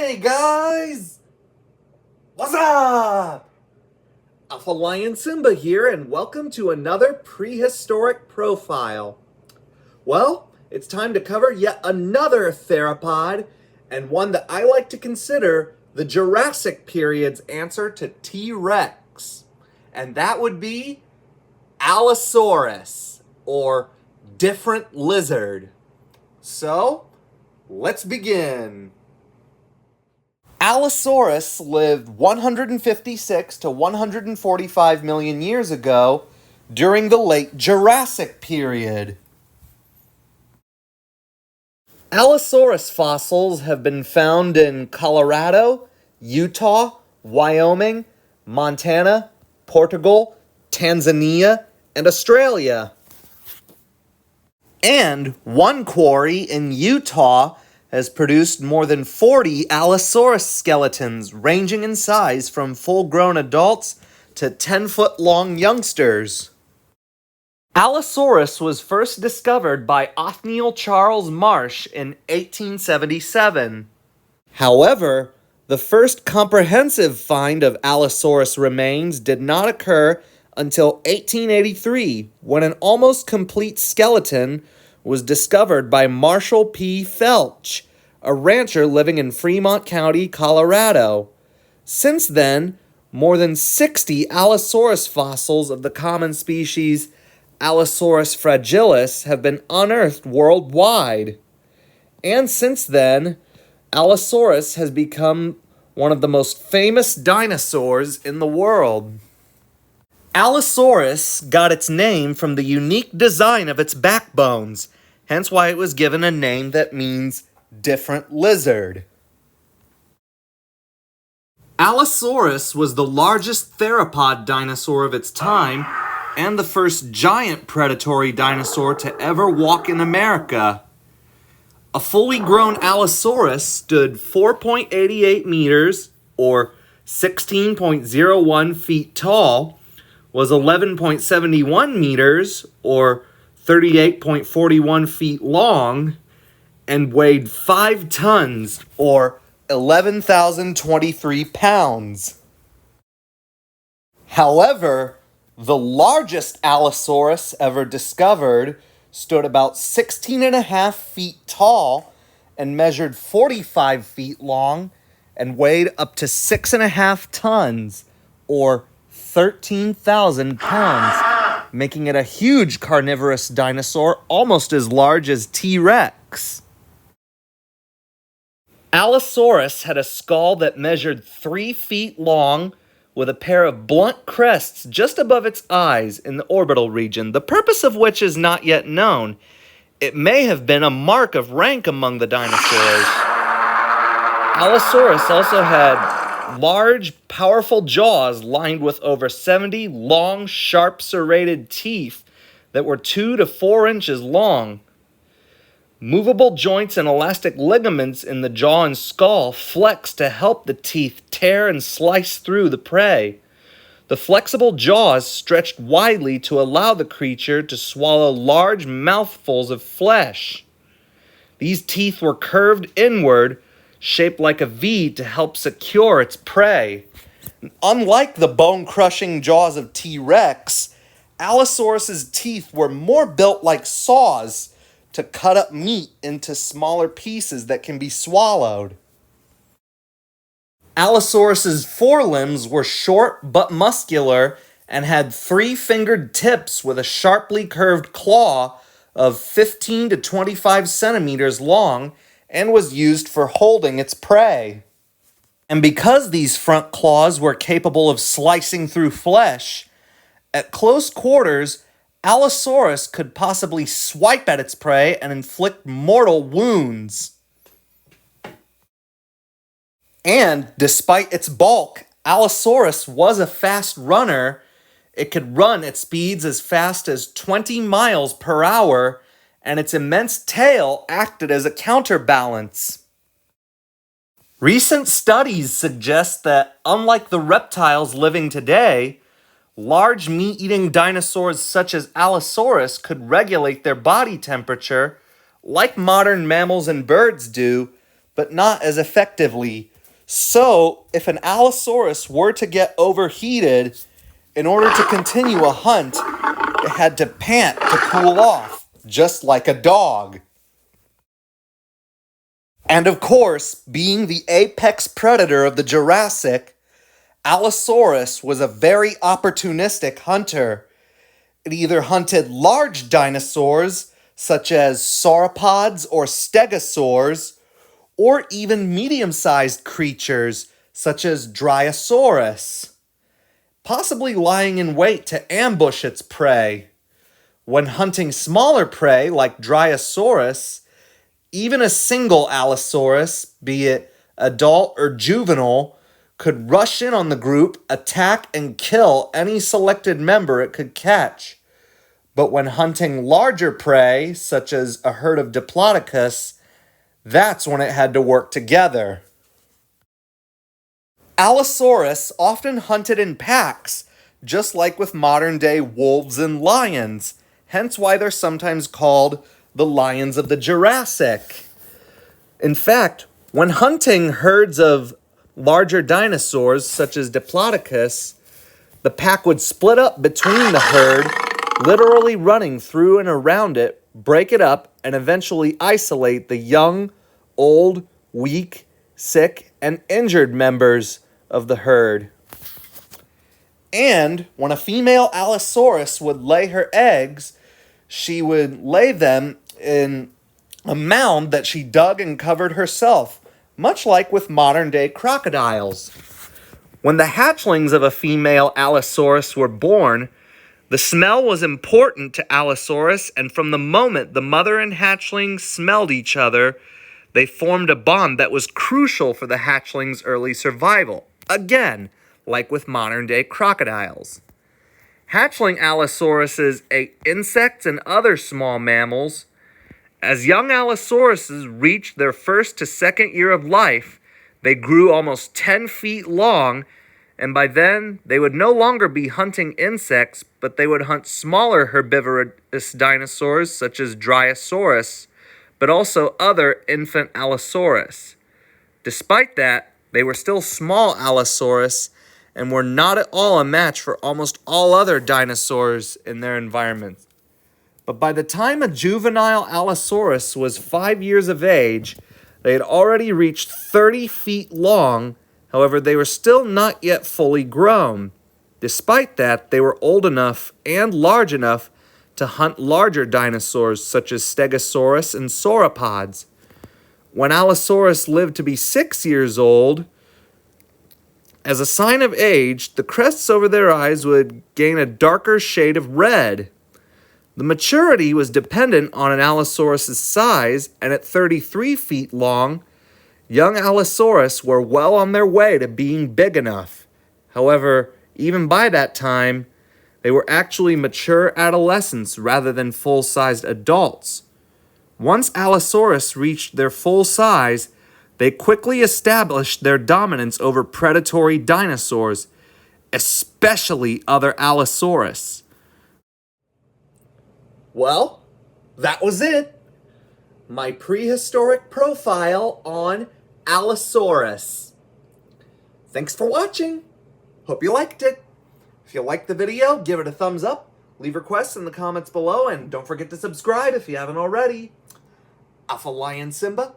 Hey guys! What's up? Alpha Lion Simba here, and welcome to another Prehistoric Profile. Well, it's time to cover yet another theropod, and one that I like to consider the Jurassic period's answer to T-Rex. And that would be Allosaurus, or different lizard. So, let's begin. Allosaurus lived 156 to 145 million years ago during the late Jurassic period. Allosaurus fossils have been found in Colorado, Utah, Wyoming, Montana, Portugal, Tanzania, and Australia. And one quarry in Utah has produced more than 40 Allosaurus skeletons, ranging in size from full-grown adults to 10-foot-long youngsters. Allosaurus was first discovered by Othniel Charles Marsh in 1877. However, the first comprehensive find of Allosaurus remains did not occur until 1883, when an almost complete skeleton was discovered by Marshall P. Felch, a rancher living in Fremont County, Colorado. Since then, more than 60 Allosaurus fossils of the common species Allosaurus fragilis have been unearthed worldwide. And since then, Allosaurus has become one of the most famous dinosaurs in the world. Allosaurus got its name from the unique design of its backbones, hence why it was given a name that means different lizard. Allosaurus was the largest theropod dinosaur of its time and the first giant predatory dinosaur to ever walk in America. A fully grown Allosaurus stood 4.88 meters, or 16.01 feet tall, was 11.71 meters, or 38.41 feet long, and weighed 5 tons, or 11,023 pounds. However, the largest Allosaurus ever discovered stood about 16.5 feet tall and measured 45 feet long and weighed up to 6.5 tons, or 13,000 pounds, making it a huge carnivorous dinosaur almost as large as T-Rex. Allosaurus had a skull that measured 3 feet long with a pair of blunt crests just above its eyes in the orbital region, the purpose of which is not yet known. It may have been a mark of rank among the dinosaurs. Allosaurus also had large, powerful jaws lined with over 70 long, sharp, serrated teeth that were 2 to 4 inches long. Movable joints and elastic ligaments in the jaw and skull flex to help the teeth tear and slice through the prey. The flexible jaws stretched widely to allow the creature to swallow large mouthfuls of flesh. These teeth were curved inward, shaped like a V to help secure its prey. Unlike the bone-crushing jaws of T-Rex, Allosaurus's teeth were more built like saws to cut up meat into smaller pieces that can be swallowed. Allosaurus's forelimbs were short but muscular and had 3-fingered tips with a sharply curved claw of 15 to 25 centimeters long and was used for holding its prey. And because these front claws were capable of slicing through flesh, at close quarters, Allosaurus could possibly swipe at its prey and inflict mortal wounds. And despite its bulk, Allosaurus was a fast runner. It could run at speeds as fast as 20 miles per hour, and its immense tail acted as a counterbalance. Recent studies suggest that, unlike the reptiles living today, large meat-eating dinosaurs such as Allosaurus could regulate their body temperature like modern mammals and birds do, but not as effectively, So, if an Allosaurus were to get overheated, in order to continue a hunt, it had to pant to cool off, just like a dog. And of course, being the apex predator of the Jurassic, Allosaurus was a very opportunistic hunter. It either hunted large dinosaurs, such as sauropods or stegosaurs, or even medium-sized creatures, such as Dryosaurus, possibly lying in wait to ambush its prey. When hunting smaller prey like Dryosaurus, even a single Allosaurus, be it adult or juvenile, could rush in on the group, attack, and kill any selected member it could catch. But when hunting larger prey, such as a herd of Diplodocus, that's when it had to work together. Allosaurus often hunted in packs, just like with modern-day wolves and lions, hence why they're sometimes called the lions of the Jurassic. In fact, when hunting herds of larger dinosaurs, such as Diplodocus, the pack would split up between the herd, literally running through and around it, break it up, and eventually isolate the young, old, weak, sick, and injured members of the herd. And when a female Allosaurus would lay her eggs, she would lay them in a mound that she dug and covered herself, much like with modern-day crocodiles. When the hatchlings of a female Allosaurus were born, the smell was important to Allosaurus, and from the moment the mother and hatchling smelled each other, they formed a bond that was crucial for the hatchling's early survival. Again, like with modern-day crocodiles. Hatchling Allosauruses ate insects and other small mammals. As young Allosauruses reached their first to second year of life, they grew almost 10 feet long, and by then they would no longer be hunting insects, but they would hunt smaller herbivorous dinosaurs such as Dryosaurus, but also other infant Allosaurus. Despite that, they were still small Allosaurus and were not at all a match for almost all other dinosaurs in their environment. But by the time a juvenile Allosaurus was 5 years of age, they had already reached 30 feet long. However, they were still not yet fully grown. Despite that, they were old enough and large enough to hunt larger dinosaurs such as Stegosaurus and sauropods. When Allosaurus lived to be 6 years old, as a sign of age, the crests over their eyes would gain a darker shade of red. The maturity was dependent on an Allosaurus' size, and at 33 feet long, young Allosaurus were well on their way to being big enough. However, even by that time, they were actually mature adolescents rather than full-sized adults. Once Allosaurus reached their full size, they quickly established their dominance over predatory dinosaurs, especially other Allosaurus. Well, that was it. My prehistoric profile on Allosaurus. Thanks for watching. Hope you liked it. If you liked the video, give it a thumbs up. Leave requests in the comments below, and don't forget to subscribe if you haven't already. Alpha Lion Simba,